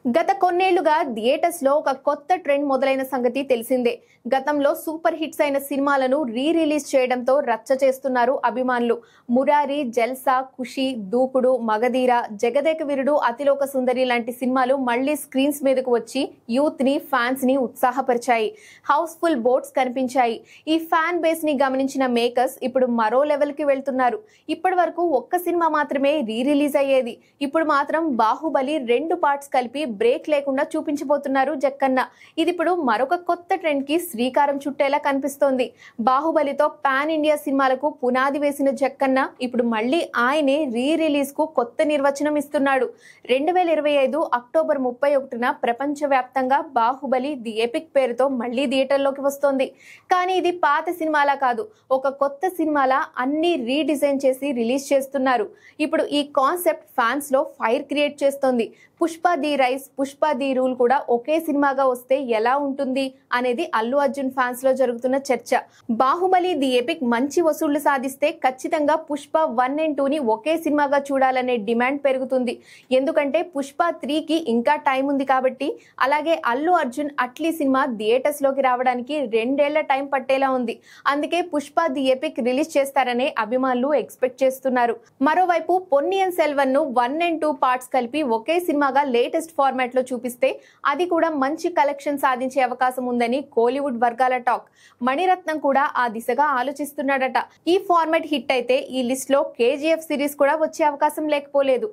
గత కొన్నేళ్లుగా థియేటర్స్ లో ఒక కొత్త ట్రెండ్ మొదలైన సంగతి తెలిసిందే. గతంలో సూపర్ హిట్స్ అయిన సినిమాలను రిలీజ్ చేయడంతో రచ్చ చేస్తున్నారు అభిమానులు. మురారి, జల్సా, ఖుషి, దూకుడు, మగధీర, జగదేక వీరుడు, అతిలోక సుందరి లాంటి సినిమాలు మళ్లీ స్క్రీన్స్ మీదకు వచ్చి యూత్ ని, ఫ్యాన్స్ ని ఉత్సాహపరిచాయి. హౌస్ఫుల్ బోట్స్ కనిపించాయి. ఈ ఫ్యాన్ బేస్ ని గమనించిన మేకర్స్ ఇప్పుడు మరో లెవెల్ కి వెళ్తున్నారు. ఇప్పటి వరకు ఒక్క సినిమా మాత్రమే రిలీజ్ అయ్యేది. ఇప్పుడు మాత్రం బాహుబలి 2 పార్ట్స్ కలిపి బ్రేక్ లేకుండా చూపించబోతున్నారు జక్కన్న. ఇది ఇప్పుడు మరొక కొత్త ట్రెండ్ కి శ్రీకారం చుట్టేలా కనిపిస్తోంది. బాహుబలితో పాన్ ఇండియా సినిమాలకు పునాది వేసిన జక్కన్న ఇప్పుడు మళ్ళీ ఆయనే రిలీజ్ కు కొత్త నిర్వచనం ఇస్తున్నాడు. 2025 అక్టోబర్ 31న ప్రపంచవ్యాప్తంగా బాహుబలి ది ఎపిక్ పేరుతో మళ్ళీ థియేటర్లోకి వస్తోంది. కానీ ఇది పాత సినిమాలా కాదు, ఒక కొత్త సినిమాలా అన్ని రీడిజైన్ చేసి రిలీజ్ చేస్తున్నారు. ఇప్పుడు ఈ కాన్సెప్ట్ ఫ్యాన్స్ లో ఫైర్ క్రియేట్ చేస్తోంది. Pushpa the rice, Pushpa the rule కూడా ఒకే సినిమాగా వస్తే ఎలా ఉంటుంది అనేది అల్లు అర్జున్ ఫ్యాన్స్ లో జరుగుతున్న చర్చ. బాహుబలి ది ఎపిక్ మంచి వసూళ్లు సాధిస్తే ఖచ్చితంగా పుష్ప 1 and 2 ని ఒకే సినిమాగా చూడాలనే డిమాండ్ పెరుగుతుంది. ఎందుకంటే పుష్ప 3కి ఇంకా టైం ఉంది కాబట్టి. అలాగే అల్లు అర్జున్ అట్లీ సినిమా థియేటర్స్ లోకి రావడానికి 2 ఏళ్ల టైం పట్టేలా ఉంది. అందుకే పుష్ప ది ఎపిక్ రిలీజ్ చేస్తారనే అభిమానులు ఎక్స్పెక్ట్ చేస్తున్నారు. మరోవైపు పొన్నియిన్ సెల్వన్ ను 1 and 2 పార్ట్స్ కలిపి ఒకే సినిమాగా లేటెస్ట్ ఫార్మాట్ లో చూపిస్తే అది కూడా మంచి కలెక్షన్ సాధించే అవకాశం ఉందని కోలీవుడ్ వర్గాల టాక్. మణిరత్నం కూడా ఆ దిశగా ఆలోచిస్తున్నాడట. ఈ ఫార్మాట్ హిట్ అయితే ఈ లిస్ట్ లో KGF సిరీస్ కూడా వచ్చే అవకాశం లేకపోలేదు.